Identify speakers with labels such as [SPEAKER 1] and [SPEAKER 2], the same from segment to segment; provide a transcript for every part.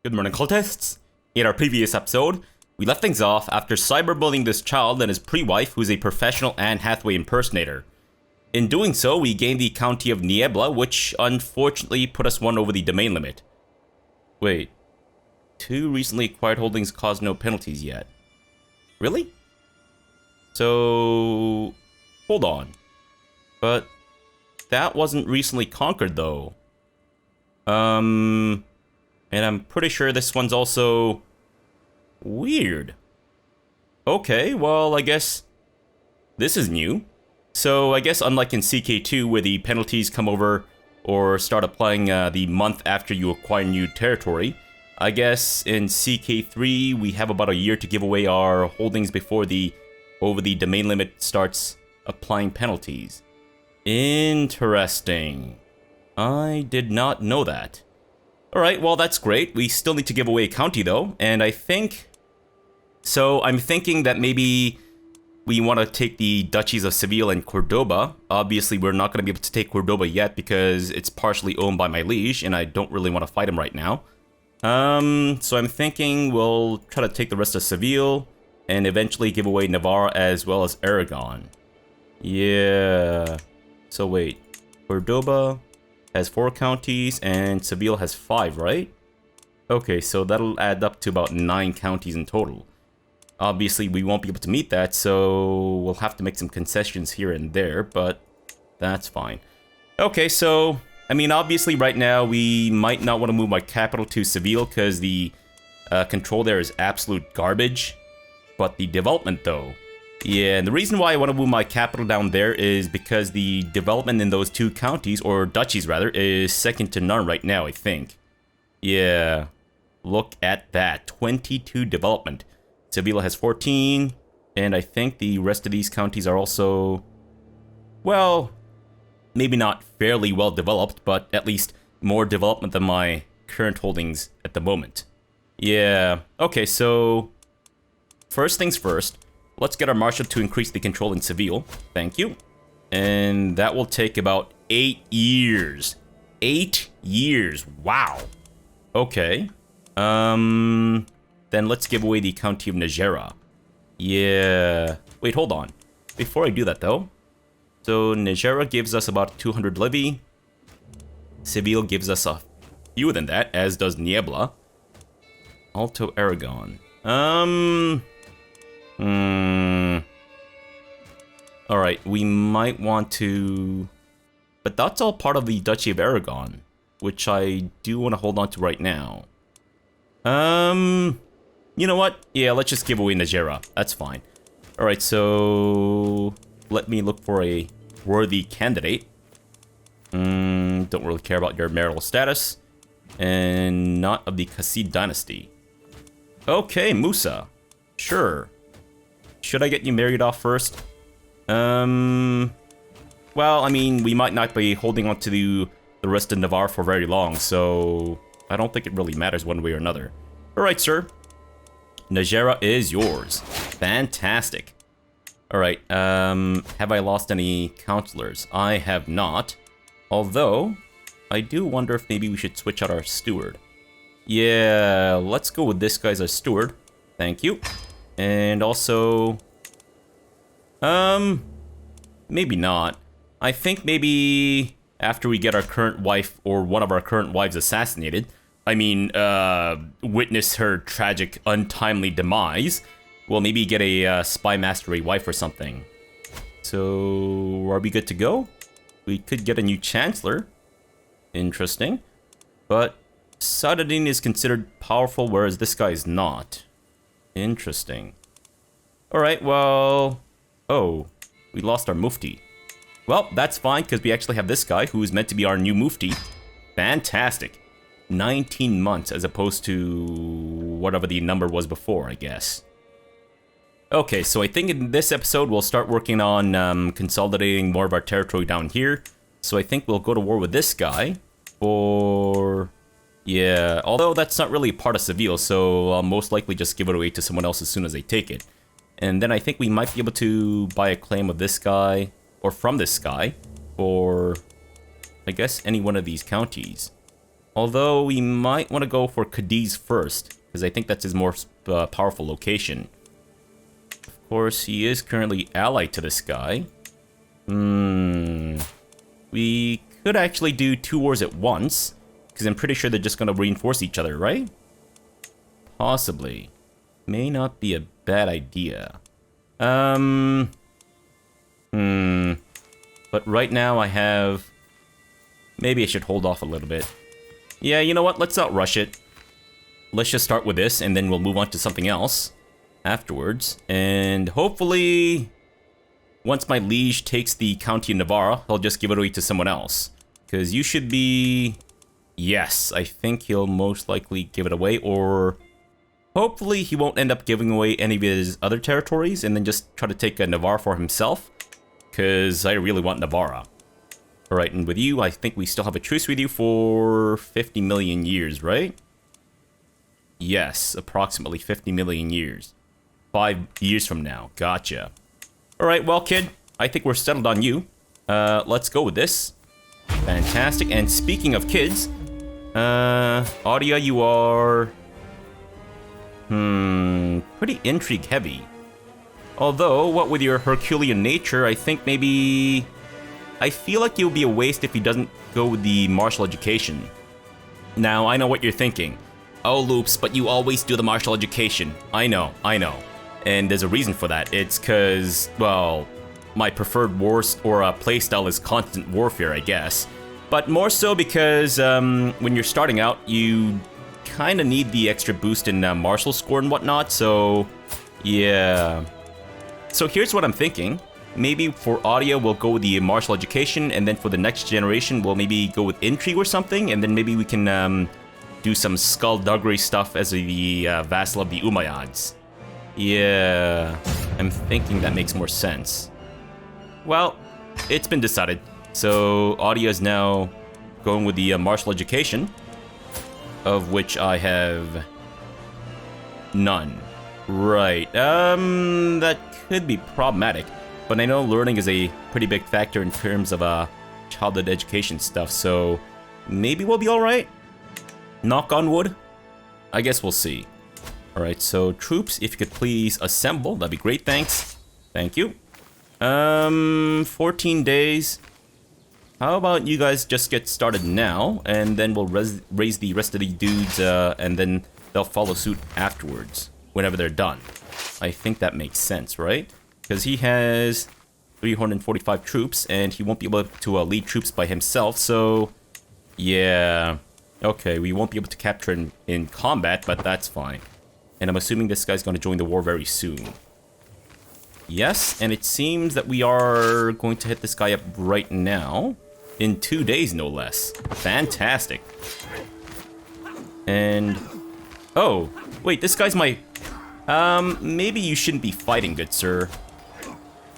[SPEAKER 1] Good morning, cultists. In our previous episode, we left things off after cyberbullying this child and his pre-wife, who's a professional Anne Hathaway impersonator. In doing so, we gained the county of Niebla, which unfortunately put us one over the domain limit. Wait, 2 recently acquired holdings caused no penalties yet. Really? So, hold on. But that wasn't recently conquered, though. And I'm pretty sure this one's also weird. Okay, well, I guess this is new. So I guess unlike in CK2, where the penalties come over or start applying the month after you acquire new territory, I guess in CK3 we have about a year to give away our holdings before the over the domain limit starts applying penalties. Interesting. I did not know that. Alright, well that's great. We still need to give away a county though, and I think... So I'm thinking that maybe we want to take the duchies of Seville and Cordoba. Obviously we're not going to be able to take Cordoba yet because it's partially owned by my liege, and I don't really want to fight him right now. So I'm thinking we'll try to take the rest of Seville, and eventually give away Navarra as well as Aragon. Yeah... So wait, Cordoba has 4 counties, and Seville has 5, right? Okay, so that'll add up to about 9 counties in total. Obviously, we won't be able to meet that, so we'll have to make some concessions here and there, but that's fine. Okay, so, I mean, obviously right now, we might not want to move my capital to Seville, because the control there is absolute garbage. But the development, though... Yeah, and the reason why I want to move my capital down there is because the development in those 2 counties, or duchies rather, is second to none right now, I think. Yeah, look at that, 22 development. Sevilla has 14, and I think the rest of these counties are also, well, maybe not fairly well developed, but at least more development than my current holdings at the moment. Yeah, okay, so first things first. Let's get our marshal to increase the control in Seville. Thank you. And that will take about 8 years. 8 years. Wow. Okay. Then let's give away the county of Najera. Yeah. Wait, hold on. Before I do that, though. So, Najera gives us about 200 levy. Seville gives us a fewer than that, as does Niebla. Alto Aragon. Alright, we might want to... But that's all part of the Duchy of Aragon, which I do want to hold on to right now. You know what? Yeah, let's just give away Najera. That's fine. Alright, so... Let me look for a worthy candidate. Don't really care about your marital status. And not of the Qasid dynasty. Okay, Musa. Sure. Should I get you married off first? Well, I mean, we might not be holding on to the rest of Navarre for very long, so I don't think it really matters one way or another. Alright, sir. Najera is yours. Fantastic. Alright, have I lost any counselors? I have not. Although, I do wonder if maybe we should switch out our steward. Yeah, let's go with this guy as our steward. Thank you. And also... maybe not. I think maybe after we get our current wife, or one of our current wives assassinated, I mean, witness her tragic, untimely demise, we'll maybe get a spy mastery wife or something. So, are we good to go? We could get a new chancellor. Interesting. But Saladin is considered powerful, whereas this guy is not. Interesting. Alright, well... Oh, we lost our mufti. Well, that's fine, because we actually have this guy, who is meant to be our new mufti. Fantastic. 19 months, as opposed to... whatever the number was before, I guess. Okay, so I think in this episode, we'll start working on consolidating more of our territory down here. So I think we'll go to war with this guy. For... Yeah, although that's not really a part of Seville, so I'll most likely just give it away to someone else as soon as they take it. And then I think we might be able to buy a claim of this guy, or from this guy, for I guess any one of these counties. Although we might want to go for Cadiz first, because I think that's his more powerful location. Of course, he is currently allied to this guy. We could actually do 2 wars at once, because I'm pretty sure they're just going to reinforce each other, right? Possibly. May not be a bad idea. But right now I have... Maybe I should hold off a little bit. Yeah, you know what? Let's not rush it. Let's just start with this, and then we'll move on to something else afterwards. And hopefully, once my liege takes the county of Navarra, he'll just give it away to someone else. Because you should be... Yes, I think he'll most likely give it away, or... Hopefully he won't end up giving away any of his other territories and then just try to take Navarra for himself. Because I really want Navarra. Alright, and with you, I think we still have a truce with you for 50 million years, right? Yes, approximately 50 million years. 5 years from now. Gotcha. Alright, well, kid, I think we're settled on you. Let's go with this. Fantastic. And speaking of kids, Audia, you are... pretty intrigue heavy. Although, what with your Herculean nature, I think maybe... I feel like it would be a waste if he doesn't go with the martial education. Now, I know what you're thinking. Oh, Loops, but you always do the martial education. I know. And there's a reason for that. It's because, well, my preferred playstyle is constant warfare, I guess. But more so because when you're starting out, you kind of need the extra boost in martial score and whatnot, so yeah. So here's what I'm thinking. Maybe for Audio, we'll go with the martial education, and then for the next generation, we'll maybe go with intrigue or something, and then maybe we can do some skullduggery stuff as the vassal of the Umayyads. Yeah, I'm thinking that makes more sense. Well, it's been decided. So Audio is now going with the martial education, of which I have none. Right, that could be problematic. But I know learning is a pretty big factor in terms of childhood education stuff, so maybe we'll be alright? Knock on wood? I guess we'll see. Alright, so troops, if you could please assemble, that'd be great, thanks. Thank you. 14 days. How about you guys just get started now, and then we'll raise the rest of the dudes, and then they'll follow suit afterwards, whenever they're done. I think that makes sense, right? Because he has 345 troops, and he won't be able to lead troops by himself, so... Yeah... Okay, we won't be able to capture him in combat, but that's fine. And I'm assuming this guy's going to join the war very soon. Yes, and it seems that we are going to hit this guy up right now. In 2 days, no less. Fantastic. And... Oh, wait, this guy's my... maybe you shouldn't be fighting, good sir.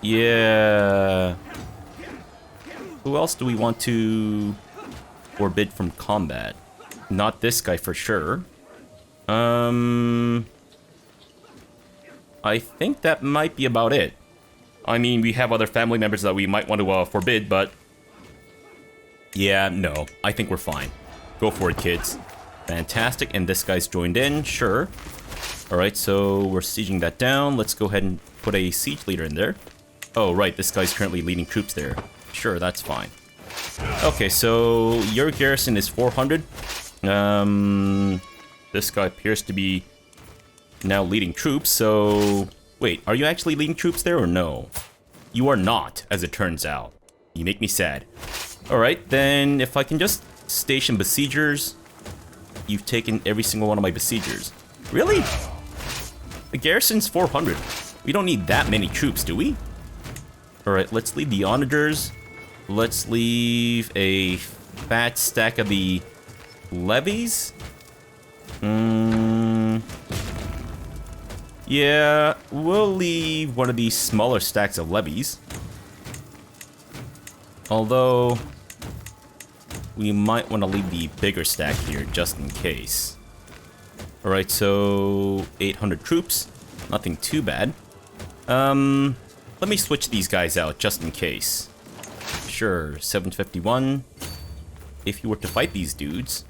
[SPEAKER 1] Yeah... Who else do we want to forbid from combat? Not this guy for sure. I think that might be about it. I mean, we have other family members that we might want to forbid, but... Yeah, no. I think we're fine. Go for it, kids. Fantastic, and this guy's joined in, sure. Alright, so we're sieging that down. Let's go ahead and put a siege leader in there. Oh, right, this guy's currently leading troops there. Sure, that's fine. Okay, so your garrison is 400. This guy appears to be now leading troops, so... Wait, are you actually leading troops there or no? You are not, as it turns out. You make me sad. Alright, then if I can just station besiegers... You've taken every single one of my besiegers. Really? The garrison's 400. We don't need that many troops, do we? Alright, let's leave the onagers. Let's leave a fat stack of the levies. Yeah, we'll leave one of these smaller stacks of levies. Although, we might want to leave the bigger stack here just in case. Alright, so 800 troops. Nothing too bad. Let me switch these guys out just in case. Sure, 751. if you were to fight these dudes.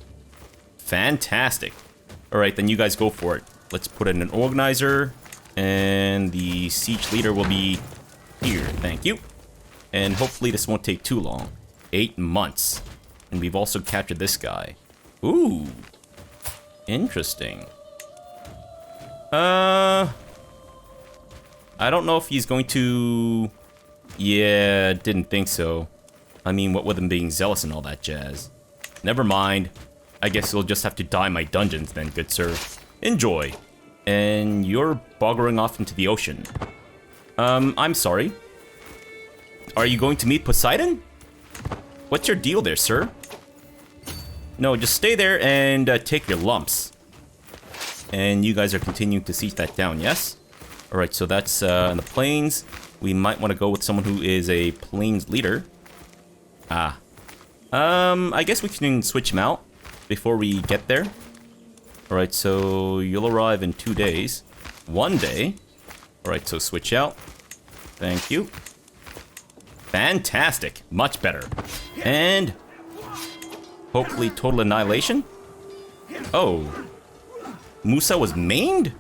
[SPEAKER 1] Fantastic. Alright, then you guys go for it. Let's put in an organizer. And the siege leader will be here. Thank you. And hopefully this won't take too long. 8 months. And we've also captured this guy. Ooh. Interesting. I don't know if he's going to... Yeah, didn't think so. I mean, what with him being zealous and all that jazz. Never mind. I guess you'll just have to die in my dungeons then, good sir. Enjoy. And you're boggering off into the ocean. I'm sorry. Are you going to meet Poseidon? What's your deal there, sir? No, just stay there and take your lumps. And you guys are continuing to siege that down, yes? Alright, so that's in the plains. We might want to go with someone who is a plains leader. Ah. I guess we can switch him out before we get there. Alright, so you'll arrive in 2 days. 1 day. Alright, so switch out. Thank you. Fantastic. Much better. And... hopefully total annihilation? Oh. Musa was maimed?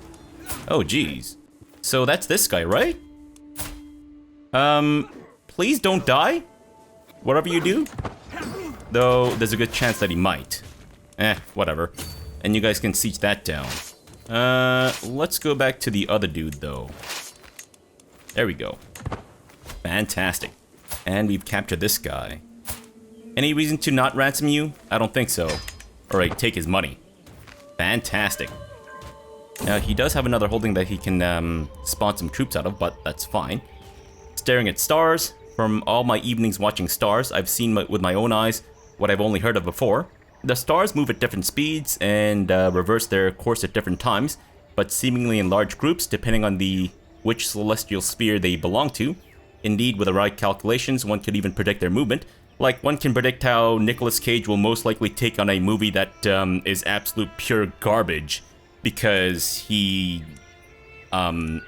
[SPEAKER 1] Oh, geez. So that's this guy, right? Please don't die. Whatever you do. Though, there's a good chance that he might. Whatever. And you guys can siege that down. Let's go back to the other dude, though. There we go. Fantastic. And we've captured this guy. Any reason to not ransom you? I don't think so. Alright, take his money. Fantastic. Now, he does have another holding that he can spawn some troops out of, but that's fine. Staring at stars. From all my evenings watching stars, I've seen with my own eyes what I've only heard of before. The stars move at different speeds and reverse their course at different times, but seemingly in large groups depending on which celestial sphere they belong to. Indeed, with the right calculations, one could even predict their movement. Like, one can predict how Nicolas Cage will most likely take on a movie that is absolute pure garbage because he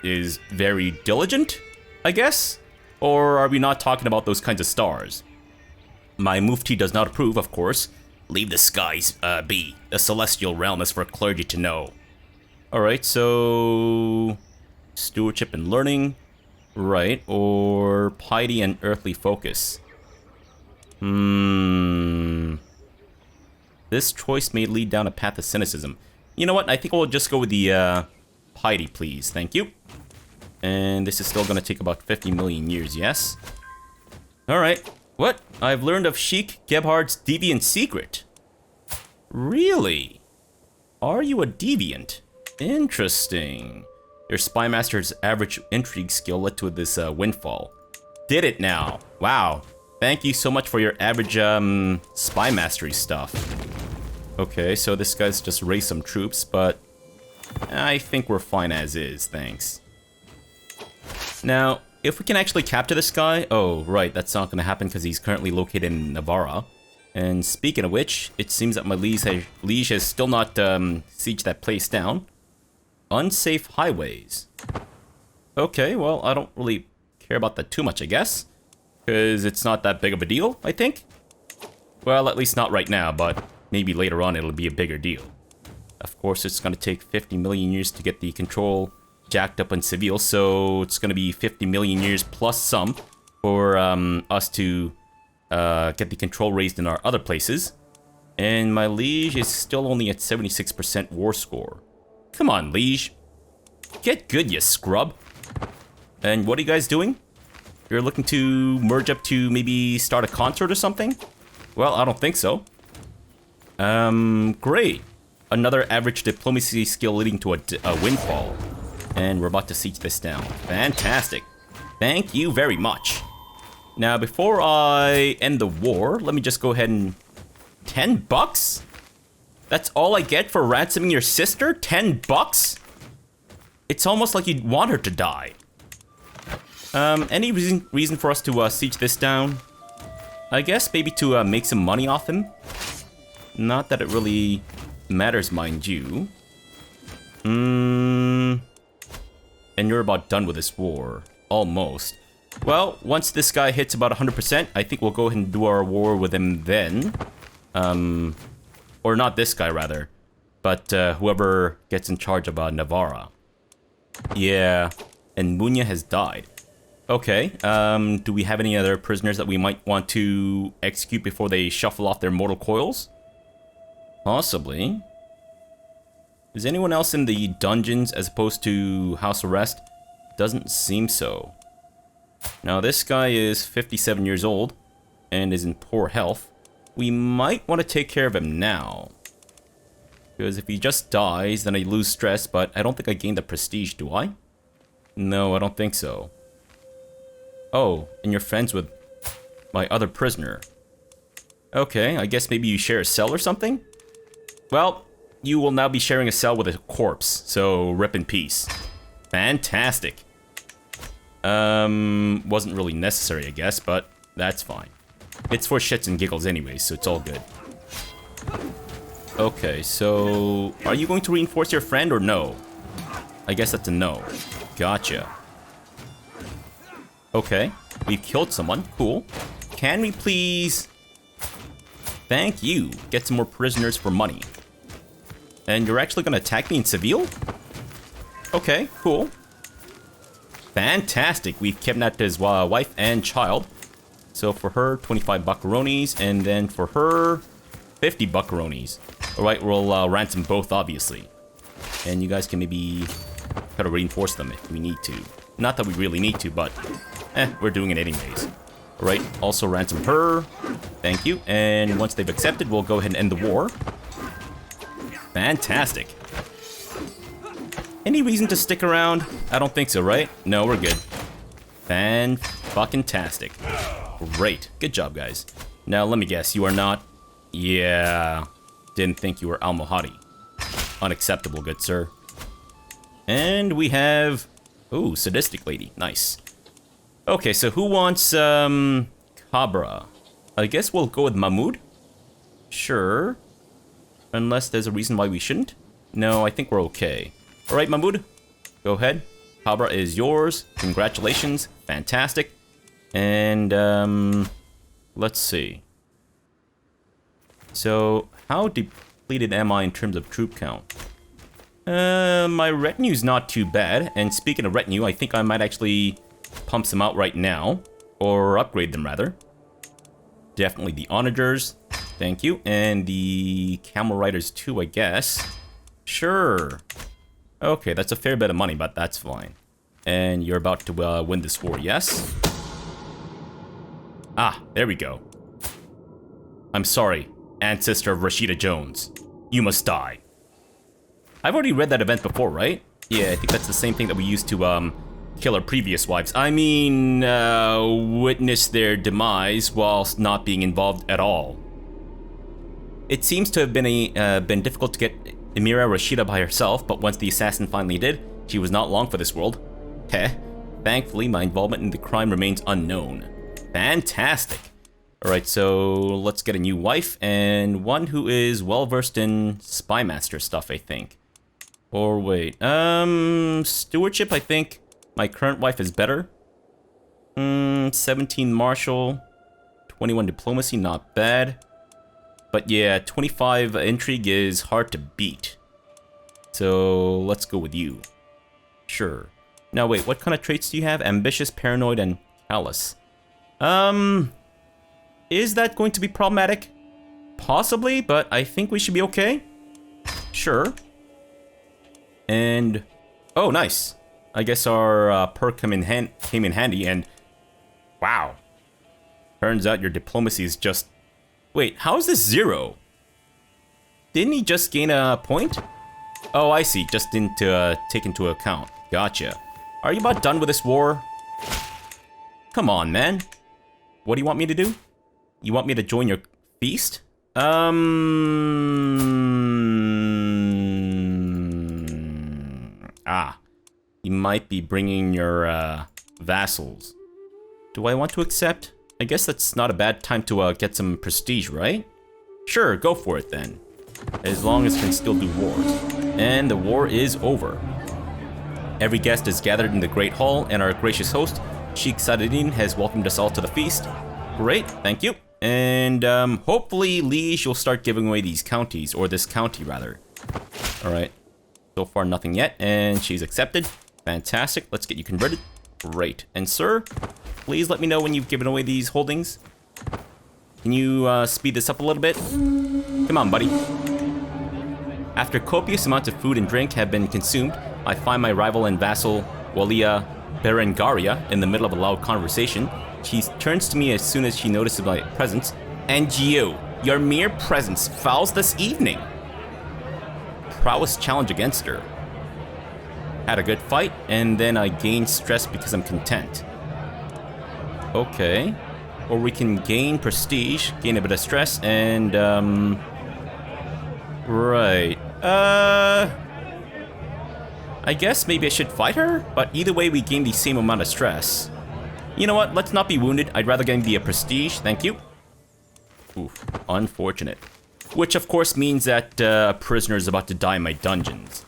[SPEAKER 1] is very diligent, I guess? Or are we not talking about those kinds of stars? My mufti does not approve, of course. Leave the skies be. The celestial realm is for clergy to know. Alright, so... stewardship and learning. Right, or piety and earthly focus. This choice may lead down a path of cynicism. You know what? I think we'll just go with the piety, please. Thank you. And this is still going to take about 50 million years, yes? Alright. What? I've learned of Sheik Gebhard's deviant secret. Really? Are you a deviant? Interesting. Your spy master's average intrigue skill led to this windfall. Did it now. Wow. Thank you so much for your average spy mastery stuff. Okay, so this guy's just raised some troops, but I think we're fine as is, thanks. Now, if we can actually capture this guy... Oh, right, that's not going to happen because he's currently located in Navarra. And speaking of which, it seems that my liege has still not sieged that place down. Unsafe highways. Okay, well, I don't really care about that too much, I guess. Because it's not that big of a deal, I think. Well, at least not right now, but maybe later on it'll be a bigger deal. Of course, it's going to take 50 million years to get the control jacked up in Seville, so it's going to be 50 million years plus some for us to get the control raised in our other places. And my liege is still only at 76% war score. Come on, liege. Get good, you scrub. And what are you guys doing? You're looking to merge up to maybe start a concert or something? Well, I don't think so. Great. Another average diplomacy skill leading to a windfall. And we're about to siege this down. Fantastic. Thank you very much. Now, before I end the war, let me just go ahead and... 10 bucks? That's all I get for ransoming your sister? 10 bucks? It's almost like you'd want her to die. Any reason for us to siege this down? I guess maybe to make some money off him. Not that it really matters, mind you. And you're about done with this war. Almost. Well, once this guy hits about 100%, I think we'll go ahead and do our war with him then. Or not this guy, rather. But whoever gets in charge of Navarra. Yeah, and Munya has died. Okay, do we have any other prisoners that we might want to execute before they shuffle off their mortal coils? Possibly. Is anyone else in the dungeons as opposed to house arrest? Doesn't seem so. Now this guy is 57 years old and is in poor health. We might want to take care of him now. Because if he just dies, then I lose stress, but I don't think I gain the prestige, do I? No, I don't think so. Oh, and you're friends with my other prisoner. Okay, I guess maybe you share a cell or something? Well, you will now be sharing a cell with a corpse, so rip in peace. Fantastic. Wasn't really necessary, I guess, but that's fine. It's for shits and giggles anyways, so it's all good. Okay, so are you going to reinforce your friend or no? I guess that's a no. Gotcha. Okay, we've killed someone. Cool. Can we please... Thank you. Get some more prisoners for money. And you're actually going to attack me in Seville? Okay, cool. Fantastic. We've kidnapped his wife and child. So for her, 25 buckaronis. And then for her, 50 buckaronis. Alright, we'll ransom both, obviously. And you guys can maybe try to reinforce them if we need to. Not that we really need to, but... we're doing it anyways. Alright, also ransom her. Thank you. And once they've accepted, we'll go ahead and end the war. Fantastic. Any reason to stick around? I don't think so, right? No, we're good. Fan-fucking-tastic. Great. Good job, guys. Now, let me guess. You are not... Yeah. Didn't think you were Almohady. Unacceptable, good sir. And we have... Ooh, sadistic lady. Nice. Okay, so who wants, Cabra? I guess we'll go with Mahmoud. Sure. Unless there's a reason why we shouldn't. No, I think we're okay. Alright, Mahmoud. Go ahead. Cabra is yours. Congratulations. Fantastic. And, let's see. So, how depleted am I in terms of troop count? My retinue's not too bad. And speaking of retinue, I think I might actually pump some out right now. Or upgrade them, rather. Definitely the onagers. Thank you. And the camel riders too, I guess. Sure. Okay, that's a fair bit of money, but that's fine. And you're about to win this war, yes? Ah, there we go. I'm sorry, ancestor of Rashida Jones. You must die. I've already read that event before, right? Yeah, I think that's the same thing that we used to, kill our previous wives. I mean, witness their demise whilst not being involved at all. It seems to have been difficult to get Emira Rashida by herself, but once the assassin finally did, she was not long for this world. Heh. Thankfully, my involvement in the crime remains unknown. Fantastic. Alright, so let's get a new wife, and one who is well-versed in spy master stuff, I think. Or wait, stewardship, I think my current wife is better. 17 martial, 21 diplomacy, not bad. But yeah, 25 intrigue is hard to beat. So let's go with you. Sure. Now wait, what kind of traits do you have? Ambitious, paranoid, and callous. Is that going to be problematic? Possibly, but I think we should be okay. Sure. And... oh, nice. I guess our perk came in handy, and... wow. Turns out your diplomacy is just... wait, how is this 0? Didn't he just gain a point? Oh, I see. Just didn't take into account. Gotcha. Are you about done with this war? Come on, man. What do you want me to do? You want me to join your feast? Ah. You might be bringing your, vassals. Do I want to accept? I guess that's not a bad time to, get some prestige, right? Sure, go for it then. As long as can still do wars. And the war is over. Every guest is gathered in the Great Hall, and our gracious host, Sheikh Sadedin, has welcomed us all to the feast. Great, thank you. And hopefully Liege will start giving away these counties, or this county rather. Alright. So far nothing yet, and she's accepted. Fantastic, let's get you converted. Great. And sir, please let me know when you've given away these holdings. Can you speed this up a little bit? Come on, buddy. After copious amounts of food and drink have been consumed, I find my rival and vassal, Walia Berengaria, in the middle of a loud conversation. She turns to me as soon as she notices my presence. And you, your mere presence fouls this evening. Prowess challenge against her. Had a good fight, and then I gain stress because I'm content. Okay. Or we can gain prestige, gain a bit of stress, and, right. I guess maybe I should fight her? But either way, we gain the same amount of stress. You know what? Let's not be wounded. I'd rather gain the prestige. Thank you. Oof. Unfortunate. Which, of course, means that a prisoner is about to die in my dungeons.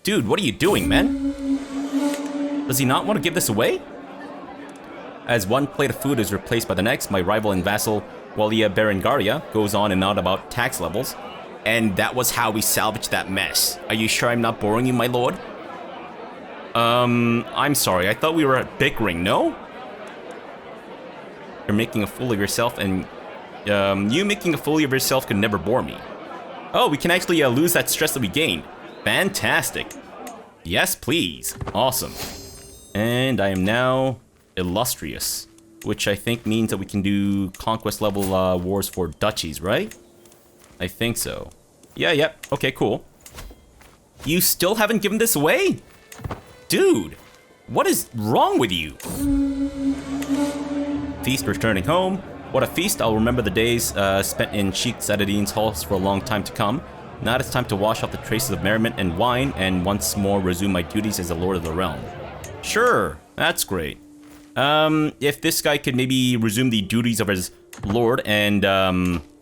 [SPEAKER 1] Dude, what are you doing, man? Does he not want to give this away? As one plate of food is replaced by the next, my rival and vassal, Walia Berengaria, goes on and on about tax levels. And that was how we salvaged that mess. Are you sure I'm not boring you, my lord? I'm sorry. I thought we were bickering, no? You're making a fool of yourself, and you making a fool of yourself could never bore me. Oh, we can actually lose that stress that we gained. Fantastic. Yes, please. Awesome. And I am now illustrious, which I think means that we can do conquest level wars for duchies, right? I think so. Yeah, yep. Okay, cool. You still haven't given this away? Dude, what is wrong with you? Feast returning home. What a feast. I'll remember the days spent in Sheikh Saadin's halls for a long time to come. Now it's time to wash off the traces of merriment and wine and once more resume my duties as a lord of the realm. Sure, that's great. If this guy could maybe resume the duties of his lord and,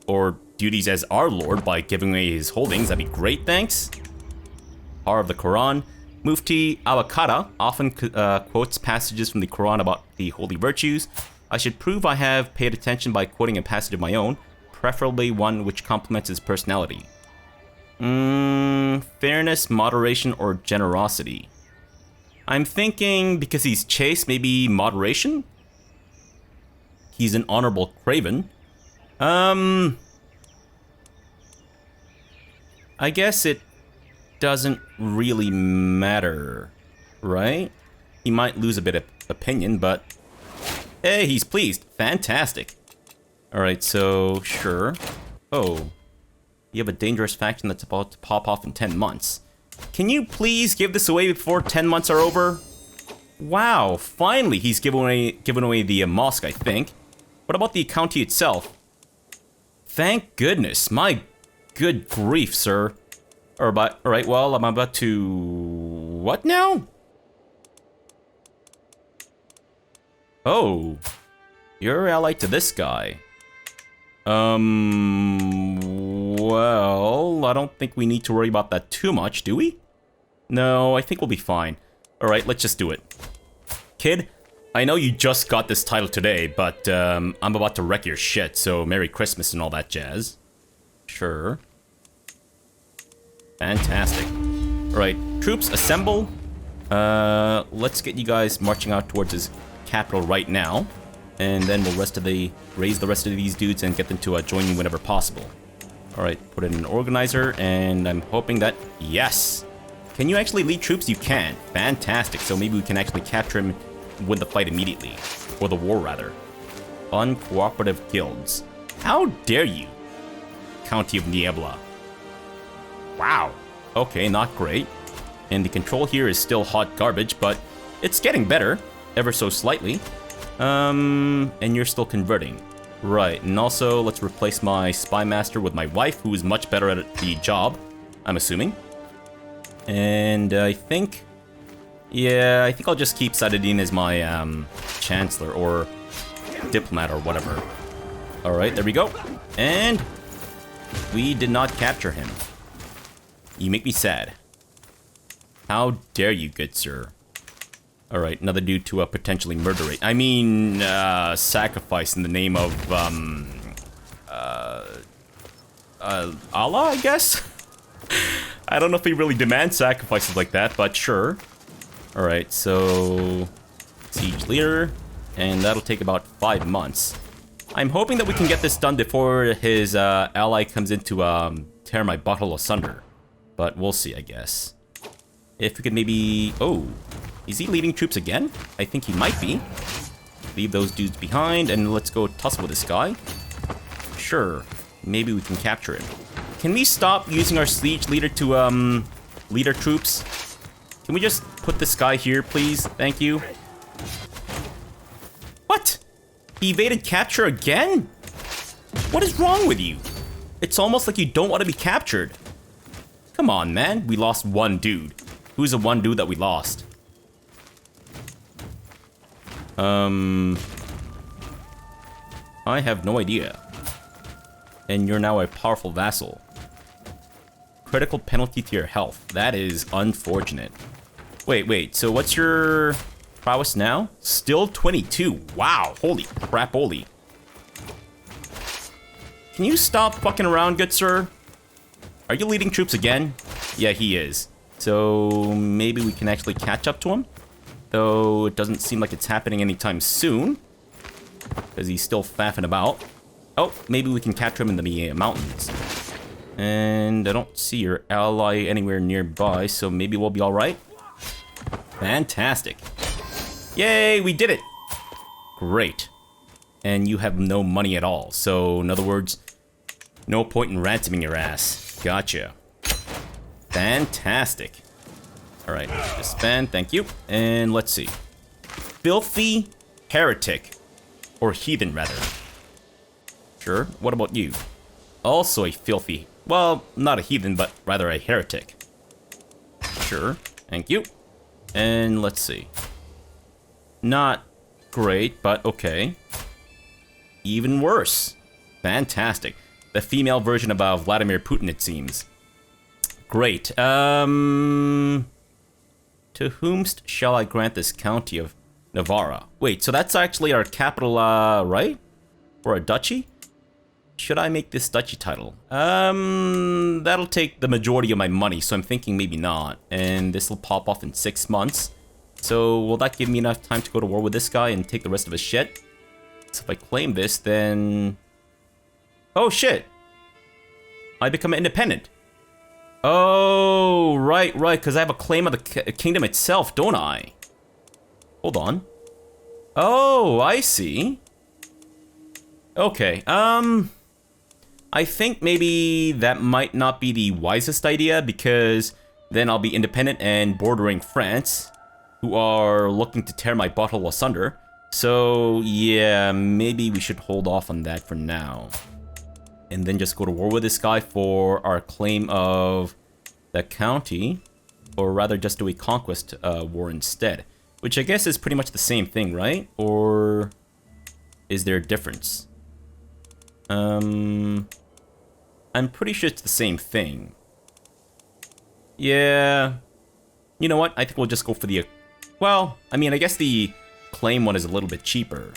[SPEAKER 1] or duties as our lord by giving away his holdings, that'd be great, thanks. Power of the Quran. Mufti Awakara often quotes passages from the Quran about the holy virtues. I should prove I have paid attention by quoting a passage of my own, preferably one which complements his personality. Fairness, moderation, or generosity. I'm thinking because he's chaste, maybe moderation? He's an honorable craven. I guess it doesn't really matter, right? He might lose a bit of opinion, but hey, he's pleased. Fantastic. Alright, so sure. Oh, you have a dangerous faction that's about to pop off in 10 months. Can you please give this away before 10 months are over? Wow, finally he's given away the mosque, I think. What about the county itself? Thank goodness. My good grief, sir. Alright, well, I'm about to... What now? Oh. You're allied to this guy. Well, I don't think we need to worry about that too much, do we? No, I think we'll be fine. Alright, let's just do it. Kid, I know you just got this title today, but I'm about to wreck your shit, so Merry Christmas and all that jazz. Sure. Fantastic. Alright, troops assemble. Let's get you guys marching out towards his capital right now. And then we'll raise the rest of these dudes and get them to join you whenever possible. Alright, put in an organizer, and I'm hoping that... Yes! Can you actually lead troops? You can. Fantastic. So maybe we can actually capture him and win the fight immediately. Or the war, rather. Uncooperative guilds. How dare you? County of Niebla. Wow. Okay, not great. And the control here is still hot garbage, but it's getting better. Ever so slightly. And you're still converting. Right, and also let's replace my spy master with my wife, who is much better at the job, I'm assuming. And I think... Yeah, I think I'll just keep Saadin as my, chancellor, or diplomat, or whatever. Alright, there we go. And... we did not capture him. You make me sad. How dare you, good sir. Alright, another dude to potentially murder it. I mean, sacrifice in the name of, Allah, I guess? I don't know if he really demands sacrifices like that, but sure. Alright, so... Siege leader. And that'll take about 5 months. I'm hoping that we can get this done before his ally comes in to tear my butthole asunder. But we'll see, I guess. If we could maybe... Oh, is he leading troops again? I think he might be. Leave those dudes behind and let's go tussle with this guy. Sure, maybe we can capture him. Can we stop using our siege leader to lead our troops? Can we just put this guy here, please? Thank you. What? He evaded capture again? What is wrong with you? It's almost like you don't want to be captured. Come on, man. We lost one dude. Who's the one dude that we lost? I have no idea. And you're now a powerful vassal. Critical penalty to your health. That is unfortunate. Wait. So what's your prowess now? Still 22. Wow. Holy crap, holy. Can you stop fucking around, good sir? Are you leading troops again? Yeah, he is. So maybe we can actually catch up to him. Though it doesn't seem like it's happening anytime soon. Because he's still faffing about. Oh, maybe we can capture him in the mountains. And I don't see your ally anywhere nearby, so maybe we'll be alright. Fantastic. Yay, we did it! Great. And you have no money at all, so in other words, no point in ransoming your ass. Gotcha. Fantastic. Alright, disband, thank you. And let's see. Filthy heretic. Or heathen, rather. Sure, what about you? Also a filthy... Well, not a heathen, but rather a heretic. Sure, thank you. And let's see. Not great, but okay. Even worse. Fantastic. The female version of Vladimir Putin, it seems. Great. To whomst shall I grant this county of Navarra? Wait, so that's actually our capital, right? Or a duchy? Should I make this duchy title? That'll take the majority of my money, so I'm thinking maybe not. And this will pop off in 6 months. So will that give me enough time to go to war with this guy and take the rest of his shit? So if I claim this, then... Oh, shit. I become independent. Oh, right, because I have a claim of the kingdom itself, don't I? Hold on. Oh, I see. Okay, I think maybe that might not be the wisest idea, because then I'll be independent and bordering France, who are looking to tear my butthole asunder. So, yeah, maybe we should hold off on that for now. And then just go to war with this guy for our claim of the county. Or rather, just do a conquest war instead. Which I guess is pretty much the same thing, right? Or is there a difference? I'm pretty sure it's the same thing. Yeah. You know what? I think we'll just go for the... Well, I mean, I guess the claim one is a little bit cheaper.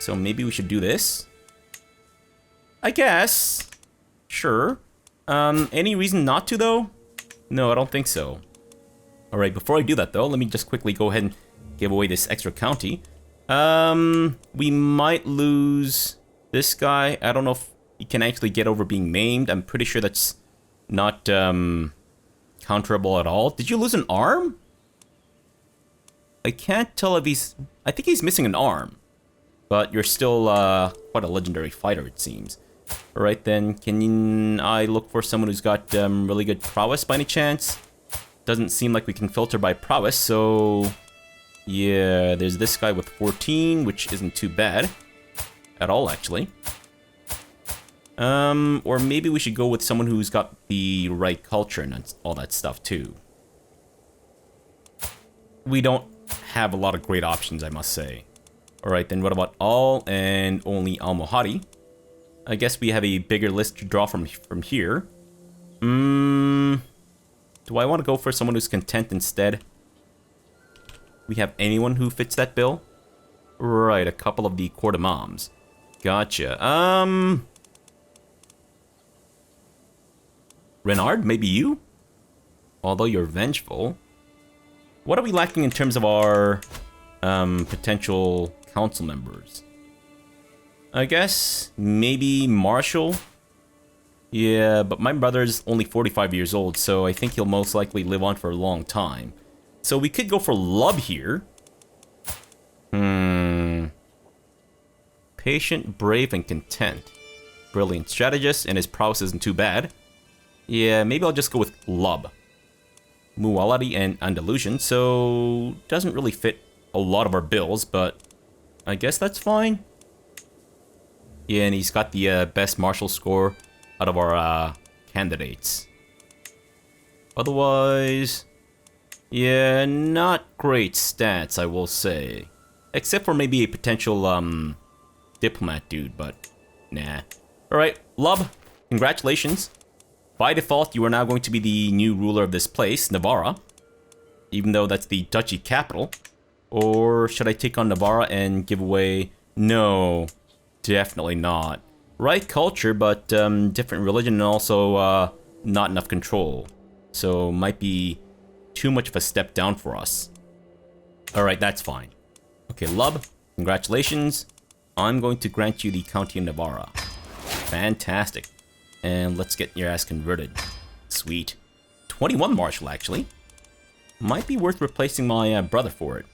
[SPEAKER 1] So maybe we should do this? I guess. Sure. Any reason not to, though? No, I don't think so. Alright, before I do that, though, let me just quickly go ahead and give away this extra county. We might lose this guy. I don't know if he can actually get over being maimed. I'm pretty sure that's not, counterable at all. Did you lose an arm? I can't tell if he's... I think he's missing an arm. But you're still, quite a legendary fighter, it seems. Alright then, can I look for someone who's got, really good prowess by any chance? Doesn't seem like we can filter by prowess, so... Yeah, there's this guy with 14, which isn't too bad. At all, actually. Or maybe we should go with someone who's got the right culture and all that stuff, too. We don't have a lot of great options, I must say. Alright, then what about all and only Almohady? I guess we have a bigger list to draw from here. Do I want to go for someone who's content instead? We have anyone who fits that bill? Right, a couple of the Cordamams. Gotcha. Renard, maybe you? Although you're vengeful. What are we lacking in terms of our potential council members? I guess maybe Marshall? Yeah, but my brother's only 45 years old, so I think he'll most likely live on for a long time. So we could go for Lub here. Patient, brave, and content. Brilliant strategist, and his prowess isn't too bad. Yeah, maybe I'll just go with Lub. Muality and Andalusian, so doesn't really fit a lot of our bills, but I guess that's fine. Yeah, and he's got the best martial score out of our candidates. Otherwise, yeah, not great stats, I will say. Except for maybe a potential diplomat dude, but nah. Alright, Lub, congratulations. By default, you are now going to be the new ruler of this place, Navarra. Even though that's the duchy capital. Or should I take on Navarra and give away... No, definitely not. Right culture, but different religion and also not enough control. So might be too much of a step down for us. Alright, that's fine. Okay, Lub, congratulations. I'm going to grant you the County of Navarra. Fantastic. And let's get your ass converted. Sweet. 21 martial, actually. Might be worth replacing my brother for it.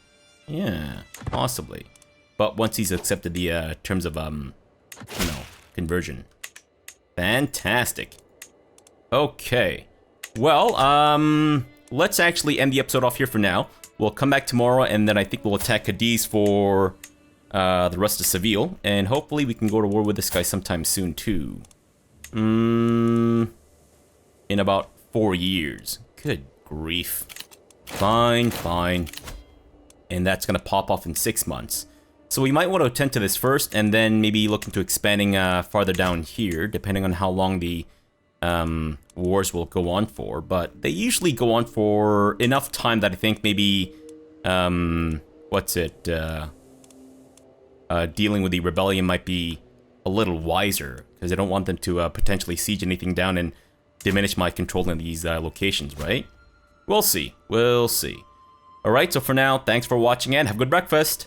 [SPEAKER 1] Yeah, possibly. But once he's accepted the terms of, you know, conversion. Fantastic. Okay. Well, let's actually end the episode off here for now. We'll come back tomorrow, and then I think we'll attack Cadiz for the rest of Seville. And hopefully we can go to war with this guy sometime soon, too. In about 4 years. Good grief. Fine, fine. And that's gonna pop off in 6 months. So we might want to attend to this first, and then maybe look into expanding farther down here, depending on how long the wars will go on for. But they usually go on for enough time that I think maybe, dealing with the rebellion might be a little wiser, because I don't want them to potentially siege anything down and diminish my control in these locations, right? We'll see. We'll see. Alright, so for now, thanks for watching and have a good breakfast!